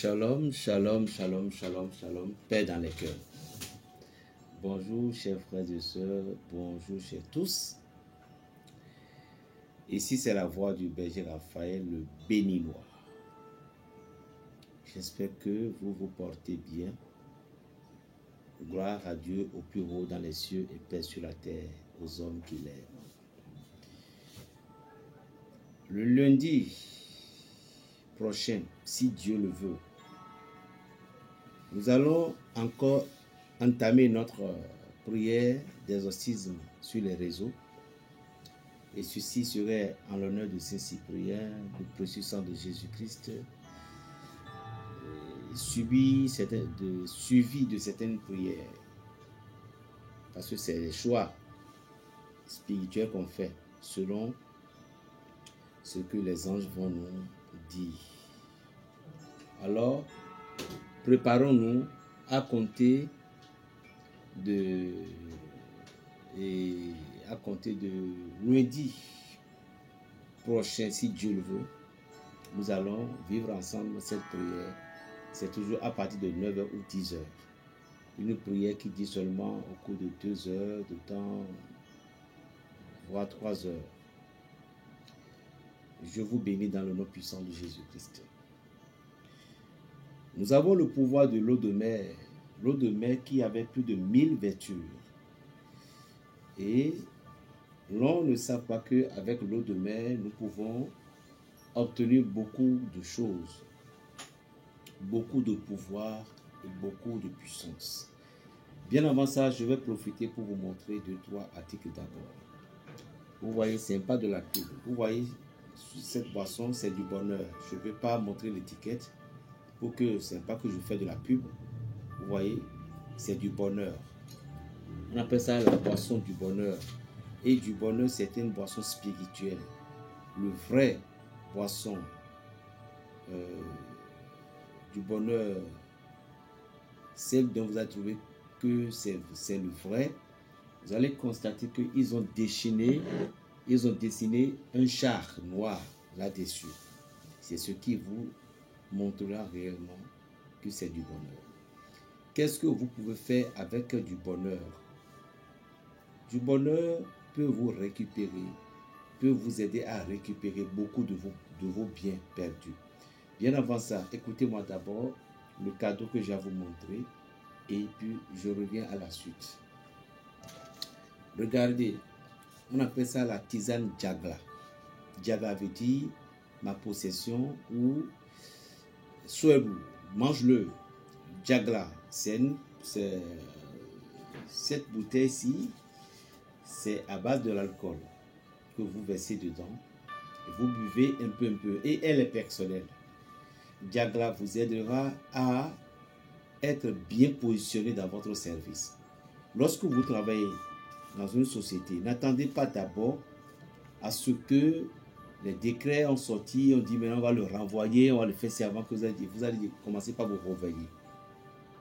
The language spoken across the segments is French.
Shalom, shalom, shalom, shalom, shalom, paix dans les cœurs. Bonjour chers frères et sœurs, bonjour chers tous. Ici c'est la voix du berger Raphaël, le béninois. J'espère que vous vous portez bien. Gloire à Dieu au plus haut dans les cieux et paix sur la terre aux hommes qui l'aiment. Le lundi prochain, si Dieu le veut, nous allons encore entamer notre prière d'exorcisme sur les réseaux. Et ceci serait en l'honneur de Saint-Cyprien, du précieux sang de Jésus-Christ, suivi de certaines prières. Parce que c'est les choix spirituels qu'on fait selon ce que les anges vont nous dire. Alors, préparons-nous à compter de lundi prochain, si Dieu le veut. Nous allons vivre ensemble cette prière. C'est toujours à partir de 9h ou 10h. Une prière qui dit seulement au cours de 2 heures de temps, voire 3 heures. Je vous bénis dans le nom puissant de Jésus-Christ. Nous avons le pouvoir de l'eau de mer qui avait plus de 1000 vertus. Et l'on ne sait pas qu'avec l'eau de mer, nous pouvons obtenir beaucoup de choses, beaucoup de pouvoir et beaucoup de puissance. Bien avant ça, je vais profiter pour vous montrer 2-3 articles d'abord. Vous voyez, ce n'est pas de la pub. Vous voyez, cette boisson, c'est du bonheur. Je ne vais pas montrer l'étiquette pour que ce n'est pas que je fais de la pub. Vous voyez, c'est du bonheur. On appelle ça la boisson du bonheur. Et du bonheur, c'est une boisson spirituelle. Le vrai boisson du bonheur, celle dont vous avez trouvé que c'est le vrai, vous allez constater qu'ils ont dessiné un char noir là-dessus. C'est ce qui vous montrera réellement que c'est du bonheur. Qu'est-ce que vous pouvez faire avec du bonheur? Du bonheur peut vous récupérer, peut vous aider à récupérer beaucoup de vos biens perdus. Bien avant ça, écoutez-moi d'abord le cadeau que j'ai à vous montrer et puis je reviens à la suite. Regardez, on appelle ça la tisane Djagla. Djagla veut dire ma possession ou Souebou, mange-le. Djagla, cette bouteille-ci, c'est à base de l'alcool que vous versez dedans. Et vous buvez un peu et elle est personnelle. Djagla vous aidera à être bien positionné dans votre service. Lorsque vous travaillez dans une société, n'attendez pas d'abord à ce que les décrets ont sorti, on dit maintenant on va le renvoyer, on va le faire, c'est avant que vous allez commencer par vous réveiller.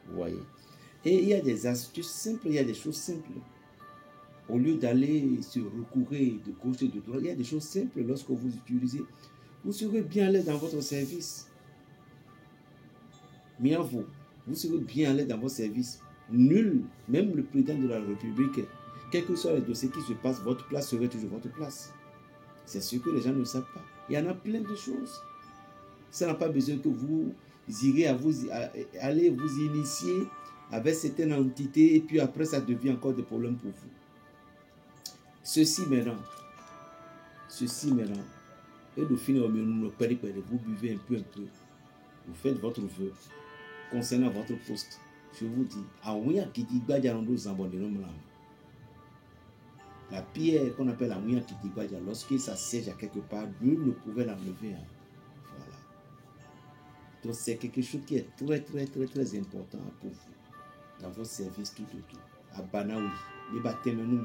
Vous voyez. Et il y a des astuces simples, il y a des choses simples. Au lieu d'aller se recourir de gauche et de droite, il y a des choses simples lorsque vous utilisez. Vous serez bien à l'aise dans votre service. Bien vous serez bien à l'aise dans votre service. Nul, même le président de la République, quel que soit le dossier qui se passe, votre place serait toujours votre place. C'est ce que les gens ne savent pas. Il y en a plein de choses. Ça n'a pas besoin que vous irez aller vous initier avec certaines entités et puis après ça devient encore des problèmes pour vous. Ceci maintenant, et de finir au milieu, vous buvez un peu, vous faites votre vœu concernant votre poste. Je vous dis, la pierre qu'on appelle la mouya kitigbadia, lorsqu'il s'assiège à quelque part, nul ne pouvait l'enlever. Voilà. Donc c'est quelque chose qui est très important pour vous, dans votre service tout autour. À Banaoui, les bâtiments,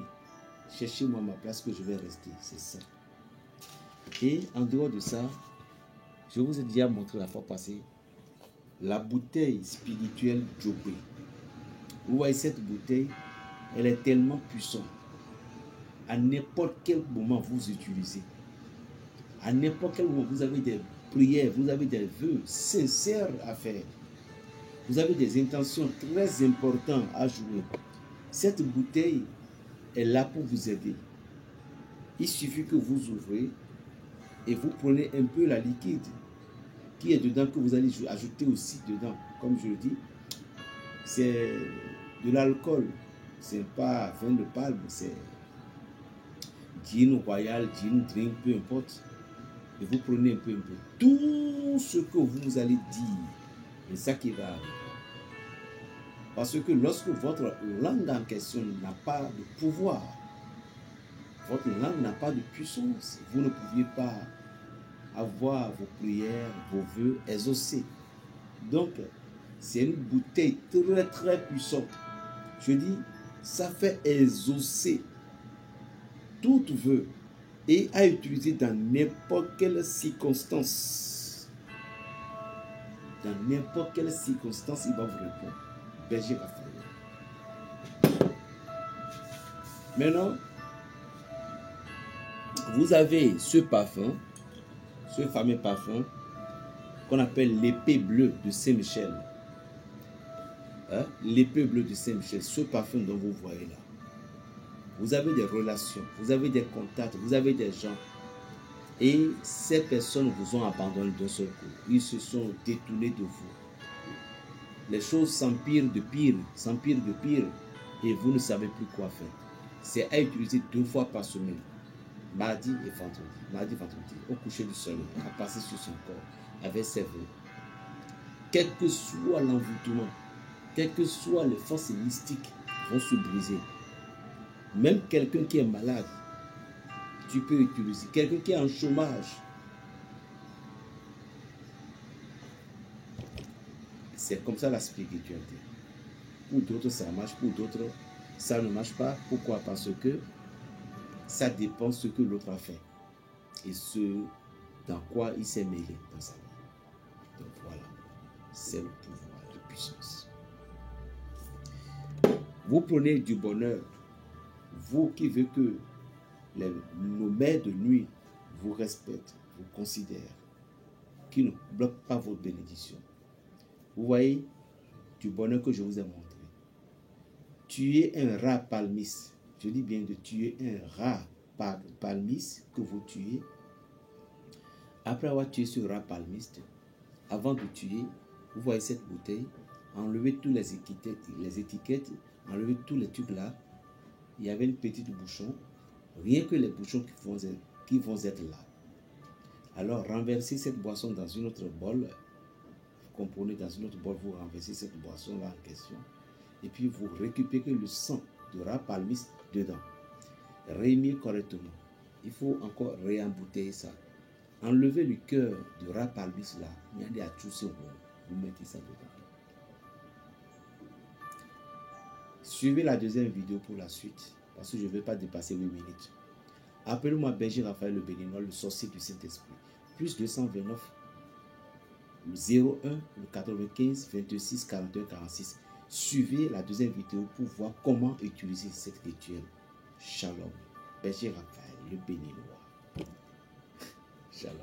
cherchez-moi ma place que je vais rester, c'est ça. Et en dehors de ça, je vous ai déjà montré la fois passée, la bouteille spirituelle Djobé. Vous voyez cette bouteille, elle est tellement puissante. À n'importe quel moment vous utilisez, à n'importe quel moment vous avez des prières, vous avez des vœux sincères à faire, vous avez des intentions très importantes à jouer, cette bouteille est là pour vous aider. Il suffit que vous ouvrez et vous prenez un peu la liquide qui est dedans, que vous allez ajouter aussi dedans. Comme je le dis, c'est de l'alcool, c'est pas vin de palme, c'est gin royal, gin drink, peu importe. Et vous prenez un peu. Tout ce que vous allez dire, c'est ça qui va arriver. Parce que lorsque votre langue en question n'a pas de pouvoir, votre langue n'a pas de puissance, vous ne pouviez pas avoir vos prières, vos vœux exaucés. Donc, c'est une bouteille très très puissante. Je dis, ça fait exaucer tout vœu et à utiliser dans n'importe quelle circonstance. Dans n'importe quelle circonstance, il va vous répondre. Berger Raphaël. Maintenant, vous avez ce parfum, ce fameux parfum qu'on appelle l'épée bleue de Saint-Michel. Hein? L'épée bleue de Saint-Michel, ce parfum dont vous voyez là. Vous avez des relations, vous avez des contacts, vous avez des gens. Et ces personnes vous ont abandonné d'un seul coup. Ils se sont détournés de vous. Les choses s'empirent de pire, et vous ne savez plus quoi faire. C'est à utiliser 2 fois par semaine, mardi et vendredi, au coucher du soleil, à passer sur son corps, avec ses vœux. Quel que soit l'envoûtement, quelles que soient les forces mystiques, vont se briser. Même quelqu'un qui est malade, tu peux utiliser. Quelqu'un qui est en chômage, c'est comme ça la spiritualité. Pour d'autres, ça marche. Pour d'autres, ça ne marche pas. Pourquoi? Parce que ça dépend de ce que l'autre a fait et ce dans quoi il s'est mêlé dans sa vie. Donc voilà, c'est le pouvoir de puissance. Vous prenez du bonheur, vous qui voulez que nos mères de nuit vous respectent, vous considèrent, qui ne bloquent pas votre bénédiction. Vous voyez du bonheur que je vous ai montré. Tuez un rat palmiste. Je dis bien de tuer un rat palmiste que vous tuez. Après avoir tué ce rat palmiste, avant de tuer, vous voyez cette bouteille, enlevez tous les étiquettes, enlevez tous les trucs là. Il y avait une petite bouchon, rien que les bouchons qui vont être là. Alors renversez cette boisson dans une autre bol. Vous comprenez, dans une autre bol, vous renversez cette boisson là en question. Et puis vous récupérez le sang de rat palmiste dedans. Réunir correctement. Il faut encore réembouteiller ça. Enlevez le cœur de rat palmiste là. Il y a des atouts, vous mettez ça dedans. Suivez la deuxième vidéo pour la suite, parce que je ne vais pas dépasser 8 minutes. Appelez-moi Berger Raphaël le Béninois, le sorcier du Saint-Esprit. Plus 229 01 95 26 41 46. Suivez la deuxième vidéo pour voir comment utiliser cette rituel. Shalom. Berger Raphaël le Béninois. Shalom.